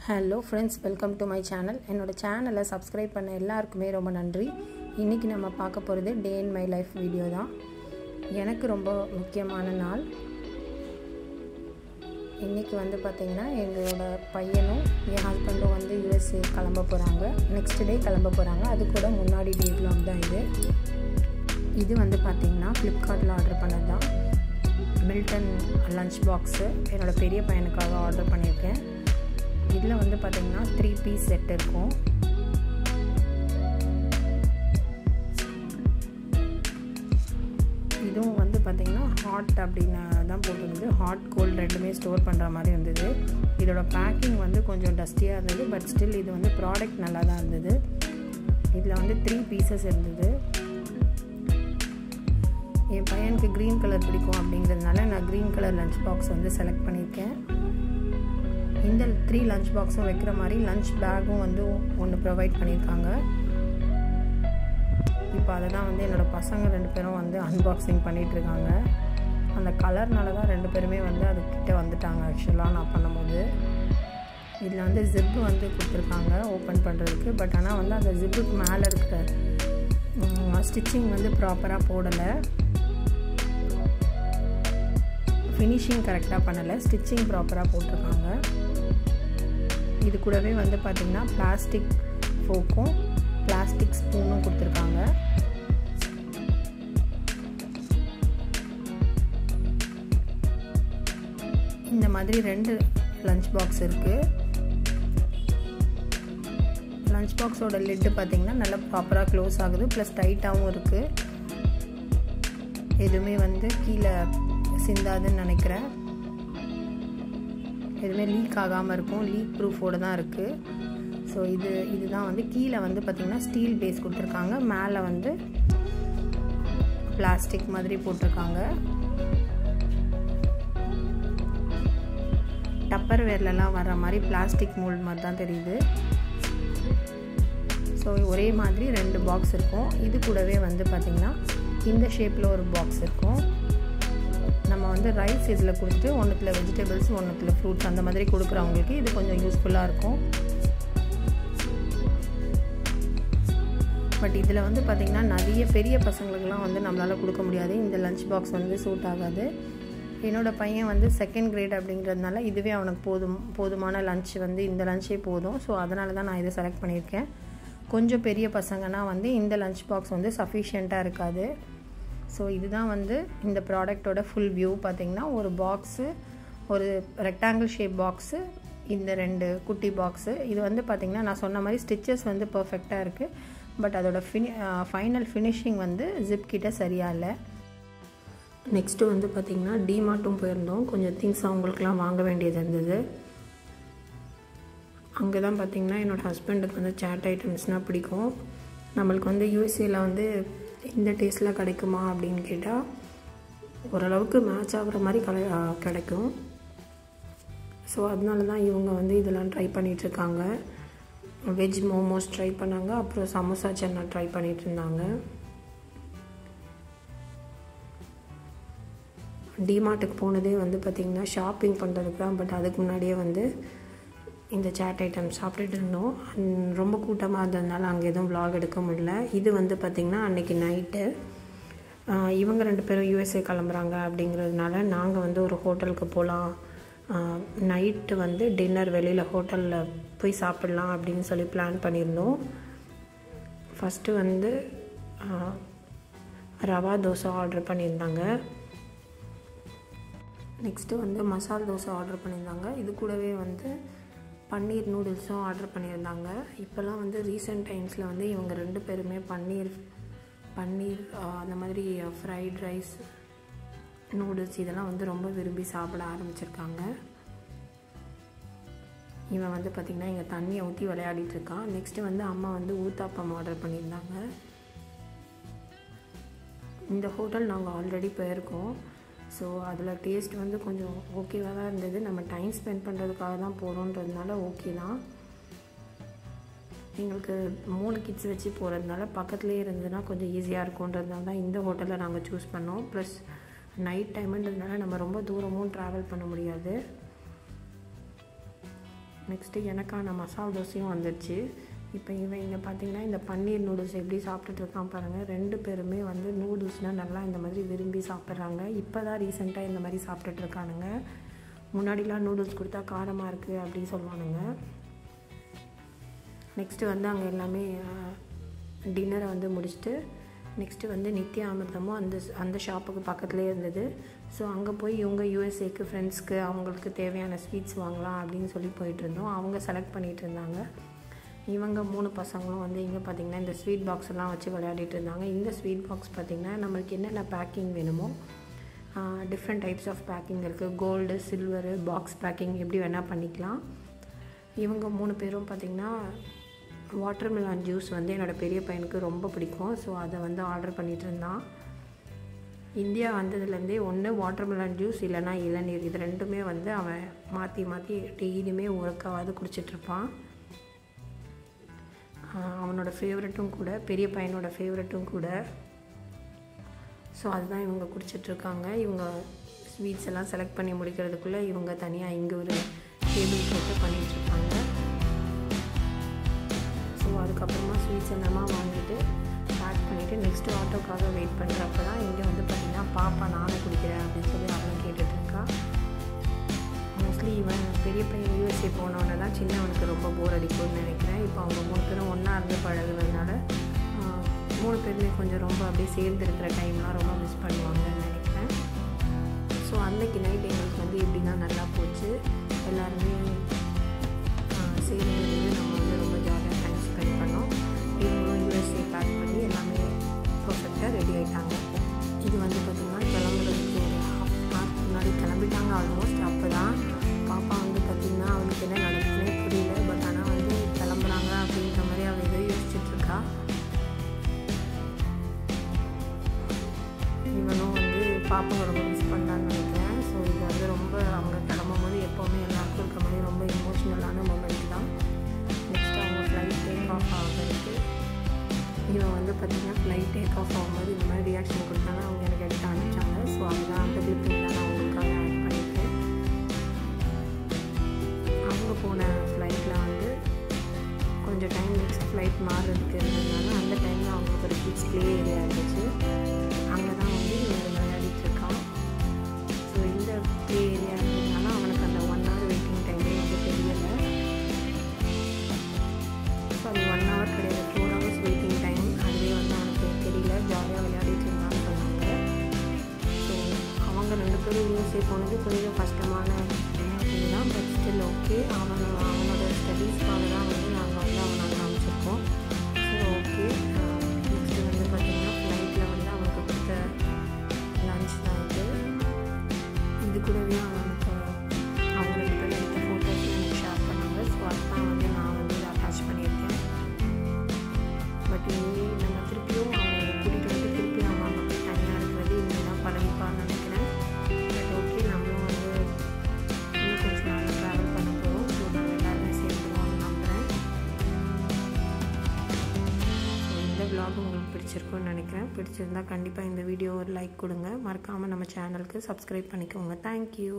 Hello friends, welcome to my channel. என்னோடய சேனலை subscribe பண்ண எல்லாருக்குமே ரொம்ப நன்றி. இன்றைக்கி நம்ம பார்க்க போகிறது டே இன் மை லைஃப் வீடியோ தான். எனக்கு ரொம்ப முக்கியமான நாள். இன்றைக்கி பார்த்திங்கன்னா எங்களோட பையனும் என் ஹஸ்பண்டும் யூஎஸ்ஏ கிளம்ப போகிறாங்க. நெக்ஸ்ட் டே கிளம்ப போகிறாங்க. அது கூட முன்னாடி டே vlog தான் இது பார்த்திங்கன்னா ஃப்ளிப்கார்ட்டில் ஆர்டர் பண்ணது தான். மில்டன் லஞ்ச் பாக்ஸு என்னோடய பெரிய பையனுக்காக ஆர்டர் பண்ணியிருக்கேன். இதில் பார்த்திங்கன்னா 3 பீஸ் செட் இருக்கும். இதுவும் பார்த்திங்கன்னா ஹாட் அப்படின்னு தான் போட்டிருந்தது. ஹாட் கோல்டு ரெண்டுமே ஸ்டோர் பண்ணுற மாதிரி இருந்தது. இதோட பேக்கிங் கொஞ்சம் டஸ்டியாக இருந்தது. பட் ஸ்டில் இது ப்ராடக்ட் நல்லா தான் இருந்தது. இதில் 3 பீசஸ் இருந்தது. என் பையனுக்கு க்ரீன் கலர் பிடிக்கும் அப்படிங்கிறதுனால நான் green colour lunch box select பண்ணியிருக்கேன். இந்த 3 லஞ்ச் பாக்ஸும் வைக்கிற மாதிரி லஞ்ச் பேக்கும் ஒன்று ப்ரொவைட் பண்ணியிருக்காங்க. இப்போ அதை தான் என்னோடய பசங்க 2 பேரும் அன்பாக்சிங் பண்ணிகிட்ருக்காங்க. அந்த கலர்னால தான் 2 பேருமே அதுக்கிட்ட வந்துட்டாங்க. ஆக்சுவலாக நான் பண்ணும்போது இதில் ஜிப்பு கொடுத்துருக்காங்க ஓப்பன் பண்ணுறதுக்கு. பட் ஆனால் அந்த ஜிப்புக்கு மேலே இருக்கிற ஸ்டிச்சிங் ப்ராப்பராக போடலை. ஃபினிஷிங் கரெக்டாக பண்ணலை. ஸ்டிச்சிங் ப்ராப்பராக போட்டிருக்காங்க. இது கூடவே பார்த்திங்கன்னா பிளாஸ்டிக் ஃபோக்கும் பிளாஸ்டிக் ஸ்பூனும் கொடுத்துருக்காங்க. இந்த மாதிரி 2 லஞ்ச் பாக்ஸ் இருக்குது. லஞ்ச் பாக்ஸோட லிட்டு பார்த்திங்கன்னா நல்லா ப்ராப்பராக க்ளோஸ் ஆகுது. ப்ளஸ் டைட்டாகவும் இருக்குது. எதுவுமே கீழே சிந்தாதுன்னு நினைக்கிறேன். எதுவுமே லீக் ஆகாமல் இருக்கும். லீக் ப்ரூஃபோடு தான் இருக்குது. ஸோ இதுதான் கீழே பார்த்திங்கன்னா ஸ்டீல் பேஸ் கொடுத்துருக்காங்க. மேலே பிளாஸ்டிக் மாதிரி போட்டிருக்காங்க. டப்பர் வேர்லலாம் வர மாதிரி பிளாஸ்டிக் மோல்ட் மாதிரி தான் தெரியுது. ஸோ ஒரே மாதிரி 2 பாக்ஸ் இருக்கும். இது கூடவே பார்த்திங்கன்னா இந்த ஷேப்பில் ஒரு பாக்ஸ் இருக்கும். நம்ம ரைஸ் இதில் கொடுத்துட்டு ஒன்றுத்தில் வெஜிடபிள்ஸ் ஒன்றுத்தில் ஃப்ரூட்ஸ் அந்த மாதிரி கொடுக்குறவங்களுக்கு இது கொஞ்சம் யூஸ்ஃபுல்லாக இருக்கும். பட் இதில் பார்த்திங்கன்னா நிறைய பெரிய பசங்களுக்கெலாம் நம்மளால் கொடுக்க முடியாது. இந்த லஞ்ச் பாக்ஸ் சூட் ஆகாது. என்னோடய பையன் செகண்ட் கிரேட் அப்படிங்கிறதுனால இதுவே அவனுக்கு போதுமான லஞ்ச் இந்த லஞ்சே போதும். ஸோ அதனால தான் நான் இதை செலக்ட் பண்ணியிருக்கேன். கொஞ்சம் பெரிய பசங்கன்னா இந்த லஞ்ச் பாக்ஸ் சஃபிஷியண்ட்டாக இருக்காது. ஸோ இதுதான் இந்த ப்ராடக்டோட ஃபுல் வியூ. பார்த்திங்கன்னா ஒரு பாக்ஸு, ஒரு ரெக்டாங்கிள் ஷேப் பாக்ஸு, இந்த 2 குட்டி பாக்ஸு. இது பார்த்திங்கன்னா நான் சொன்ன மாதிரி ஸ்டிச்சஸ் பர்ஃபெக்டாக இருக்குது. பட் அதோட ஃபைனல் ஃபினிஷிங் ஜிப் கிட்ட சரியாக இல்லை. நெக்ஸ்ட்டு பார்த்திங்கன்னா டிமார்ட்டும் போயிருந்தோம். கொஞ்சம் திங்ஸ் அவங்களுக்குலாம் வாங்க வேண்டியது இருந்தது. அங்கே தான் பார்த்திங்கன்னா என்னோடய ஹஸ்பண்டுக்கு சேட் ஐட்டம்ஸ்னால் பிடிக்கும். நம்மளுக்கு யூஎஸ்ஏயில் இந்த டேஸ்ட்டில் கிடைக்குமா அப்படின்னு கேட்டால் ஓரளவுக்கு மேட்ச் ஆகிற மாதிரி கிடைக்கும். ஸோ அதனால தான் இவங்க இதெல்லாம் ட்ரை பண்ணிகிட்ருக்காங்க. வெஜ் மோமோஸ் ட்ரை பண்ணாங்க. அப்புறம் சமோசா சன்னா ட்ரை பண்ணிகிட்டு இருந்தாங்க. டிமார்ட்டுக்கு போனதே பார்த்திங்கன்னா ஷாப்பிங் பண்ணுறதுக்கு தான். பட் அதுக்கு முன்னாடியே இந்த சேட் ஐட்டம் சாப்பிட்டுட்டு இருந்தோம். ரொம்ப கூட்டமாக இருந்ததுனால அங்கே எதுவும் vlog எடுக்க முடியல. இது பார்த்திங்கன்னா அன்றைக்கி நைட்டு இவங்க 2 பேரும் யூஎஸ்ஏ கிளம்புறாங்க அப்படிங்கிறதுனால நாங்கள் ஒரு ஹோட்டலுக்கு போகலாம், நைட்டு டின்னர் வெளியில் ஹோட்டலில் போய் சாப்பிட்லாம் அப்படின்னு சொல்லி பிளான் பண்ணியிருந்தோம். ஃபஸ்ட்டு ரவா தோசை ஆர்டர் பண்ணியிருந்தாங்க. நெக்ஸ்ட்டு மசால் தோசை ஆர்டர் பண்ணியிருந்தாங்க. இது கூடவே பன்னீர் நூடுல்ஸும் ஆர்டர் பண்ணியிருந்தாங்க. இப்போல்லாம் ரீசெண்ட் டைம்ஸில் இவங்க 2 பேருமே பன்னீர் அந்த மாதிரி ஃப்ரைட் ரைஸ், நூடுல்ஸ் இதெல்லாம் ரொம்ப விரும்பி சாப்பிட ஆரம்பிச்சிருக்காங்க. இவன் பார்த்திங்கன்னா இங்கே தண்ணியை ஊற்றி விளையாடிட்டுருக்கான். நெக்ஸ்ட்டு அம்மா ஊத்தாப்பம் ஆர்டர் பண்ணியிருந்தாங்க. இந்த ஹோட்டல் நாங்கள் ஆல்ரெடி போயிருக்கோம். ஸோ அதில் டேஸ்ட் கொஞ்சம் ஓகேவாக தான் இருந்தது. நம்ம டைம் ஸ்பெண்ட் பண்ணுறதுக்காக தான் போகிறோன்றதுனால ஓகே தான். எங்களுக்கு 3 கிட்ஸ் வச்சு போகிறதுனால பக்கத்துலேயே இருந்ததுன்னா கொஞ்சம் ஈஸியாக இருக்கும்ன்றதுனால தான் இந்த ஹோட்டலில் நாங்கள் சூஸ் பண்ணோம். ப்ளஸ் நைட் டைமுன்றதுனால நம்ம ரொம்ப தூரமும் ட்ராவல் பண்ண முடியாது. நெக்ஸ்ட்டு எனக்கான மசாலா தோசையும் வந்துடுச்சு. இப்போ இவன் இங்கே பார்த்திங்கன்னா இந்த பன்னீர் நூடுல்ஸ் எப்படி சாப்பிட்டுட்ருக்கான் பாருங்கள். 2 பேருமே வந்து நூடுல்ஸ்னால் நல்லா இந்த மாதிரி விரும்பி சாப்பிட்றாங்க. இப்போ தான் ரீசெண்டாக இந்த மாதிரி சாப்பிட்டுட்ருக்கானுங்க. முன்னாடிலாம் நூடுல்ஸ் கொடுத்தா காரமாக இருக்குது அப்படின்னு சொல்லுவானுங்க. நெக்ஸ்ட்டு வந்து அங்கே எல்லாமே டின்னரை வந்து முடிச்சுட்டு நெக்ஸ்ட்டு வந்து நித்யா அமிர்தமும் அந்த ஷாப்புக்கு பக்கத்துலேயே இருந்தது. ஸோ அங்கே போய் இவங்க யூஎஸ்ஏக்கு ஃப்ரெண்ட்ஸ்க்கு அவங்களுக்கு தேவையான ஸ்வீட்ஸ் வாங்கலாம் அப்படின்னு சொல்லி போயிட்டுருந்தோம். அவங்க செலக்ட் பண்ணிகிட்டு இருந்தாங்க. இவங்க 3 பசங்களும் வந்து இங்கே பார்த்திங்கன்னா இந்த ஸ்வீட் பாக்ஸ் எல்லாம் வச்சு விளையாடிட்டு இருந்தாங்க. இந்த ஸ்வீட் பாக்ஸ் பார்த்திங்கன்னா நம்மளுக்கு என்னென்ன பேக்கிங் வேணுமோ டிஃப்ரெண்ட் டைப்ஸ் ஆஃப் பேக்கிங் இருக்குது. கோல்டு, சில்வரு, பாக்ஸ் பேக்கிங் எப்படி வேணால் பண்ணிக்கலாம். இவங்க 3 பேரும் பார்த்திங்கன்னா வாட்டர்மெலான் ஜூஸ் வந்து என்னோடய பெரிய பையனுக்கு ரொம்ப பிடிக்கும். ஸோ அதை வந்து ஆர்டர் பண்ணிகிட்டு இருந்தான். இந்தியா வந்ததுலேருந்தே ஒன்று வாட்டர்மெலான் ஜூஸ் இல்லைனா இளநீர், இது 2மே வந்து அவன் மாற்றி மாற்றி டெய்லியுமே ஒருக்காவது குடிச்சிட்ருப்பான். அவனோட ஃபேவரட்டும் கூட, பெரிய பையனோட ஃபேவரட்டும் கூட. ஸோ அதுதான் இவங்க குடிச்சிட்ருக்காங்க. இவங்க ஸ்வீட்ஸ் எல்லாம் செலக்ட் பண்ணி முடிக்கிறதுக்குள்ளே இவங்க தனியாக இங்கே ஒரு டேபிள் போட்டு பண்ணிகிட்ருக்காங்க. ஸோ அதுக்கப்புறமா ஸ்வீட்ஸ் என்னமா வாங்கிட்டு பேக் பண்ணிவிட்டு நெக்ஸ்ட்டு ஆட்டோக்காக வெயிட் பண்ணுறப்ப தான் இங்கே வந்து பார்த்திங்கன்னா பாப்பா நானும் குடிக்கிறேன் அப்படின்னு சொல்லி அவனும் கேட்டுட்ருக்கா. மோஸ்ட்லி இவன் பெரிய பையன் யூஎஸ்ஏ போனோன்னே தான் சின்னவனுக்கு ரொம்ப போர் அடிக்கும்னு நினைக்கிறேன். இப்போ அவங்க 3 பேரும் ஒன்றா இருந்து பழகுறதுனால 3 பேருமே கொஞ்சம் ரொம்ப அப்படியே சேர்ந்து இருக்கிற டைம்லாம் ரொம்ப மிஸ் பண்ணுவாங்கன்னு நினைக்கிறேன். ஸோ அன்றைக்கி நைட் எங்களுக்கு வந்து எப்படின்னா நல்லா போச்சு. எல்லாருமே சேர்ந்து நம்ம வந்து ரொம்ப ஜாலியாக டைம் ஸ்பெண்ட் பண்ணோம். இவங்களும் யூஎஸ்ஏ பேக் பண்ணி எல்லாமே பர்ஃபெக்டாக ரெடி ஆகிட்டாங்க. இது வந்து பார்த்திங்கன்னா கிளம்புறதுக்கு ஒரு ஹாஃப் முன்னாடி கிளம்பிட்டாங்க ஆல்மோஸ்ட். அப்போ தான் பாப்பா வந்து பார்த்திங்கன்னா அவனுக்கு என்ன நடக்குதுன்னே புரியல. பட் ஆனால் வந்து கிளம்புறாங்க அப்படின்ற மாதிரி அவள் எதோ யோசிச்சுட்ருக்கா. இவனும் வந்து பாப்பாவை ரொம்ப மிஸ் பண்ணான்னு நினைக்கிறேன். ஸோ இது வந்து ரொம்ப அவங்க கிளம்பும் போது எப்போவுமே எல்லாருக்கும் இருக்க மாதிரி ரொம்ப எமோஷ்னலான மூமெண்ட் தான். நெக்ஸ்ட்டு அவங்க ஃப்ளைட் டேக் ஆஃப் ஆகிறதுக்கு இவன் வந்து பார்த்திங்கன்னா ஃப்ளைட் டேக் ஆஃப் ஆகும்போது இந்த மாதிரி ரியாக்ஷன் கொடுத்தாங்க. அவங்க எனக்கு எடுத்து அனுப்பிச்சாங்க. ஸோ அதுதான் அந்த கிளிப்பிங் தான் நான் அவங்களுக்காக ஆட் பண்ணியிருக்கேன். அவங்க போன ஃப்ளைட்டில் வந்து கொஞ்சம் டைம் நெக்ஸ்ட் ஃப்ளைட் மாறுறதுக்கு இருந்ததுனால அந்த டைமில் அவங்களுக்கு ஒரு கிட்ஸ் ப்ளே ஏரியா இருந்துச்சு. அங்கே தான் வந்து இவங்க விளையாடிட்டுருக்கான். ஸோ இந்த ப்ளே ஏரியா இருந்ததுனால அவனுக்கு அந்த 1 hour வெயிட்டிங் டைமே வந்து தெரியலை. ஸோ அது 1 hour கிடையாது, 4 hours வெயிட்டிங் டைம். அதுவே வந்து அவனுக்கு தெரியல, ஜாலியாக விளையாடிட்டு இருந்தான்னு சொன்னாங்க. ஸோ அவங்க 2 பேரும் யூஎஸ்ஏ போனது கொஞ்சம் கஷ்டமான இதுதான். But still okay. அவனோட ஸ்டடீஸ்க்காக தான் வந்து நாங்கள் வந்து அவனை காமிச்சிருக்கோம். So okay. நெக்ஸ்ட்டு வந்து பார்த்திங்கன்னா ஃப்ளைட்டில் வந்து அவனுக்கு கொடுத்த லன்ச் தான் இது கூடவே அவனுக்கு அவங்க 2 பேரும் எடுத்த ஃபோட்டோஸ் எனக்கு ஷேர் பண்ணாங்க. ஸோ அதுதான் வந்து நான் வந்து இதை அட்டாச் பண்ணியிருக்கேன். பட் இங்கே நம்ம திருப்பியும் அவனை கூட்டிகிட்டு வந்து திருப்பி நம்ம போய் தனியாக இருக்கிறது இங்கே தான் பழகிப்பான்னு நினைக்கிறேன். பட் ஓகே, நம்மளும் வந்து இன்னும் கொஞ்சம் நாள் ட்ராவல் பண்ண போகிறோம். ஸோ நாங்கள் எல்லாருமே சேர்ந்துருவோம்னு நம்புகிறேன். ஸோ இந்த vlog உங்களுக்கு பிடிச்சிருக்குன்னு நினைக்கிறேன். பிடிச்சிருந்தால் கண்டிப்பாக இந்த வீடியோ ஒரு லைக் கொடுங்க. மறக்காமல் நம்ம சேனலுக்கு சப்ஸ்கிரைப் பண்ணிக்கோங்க. தேங்க்யூ.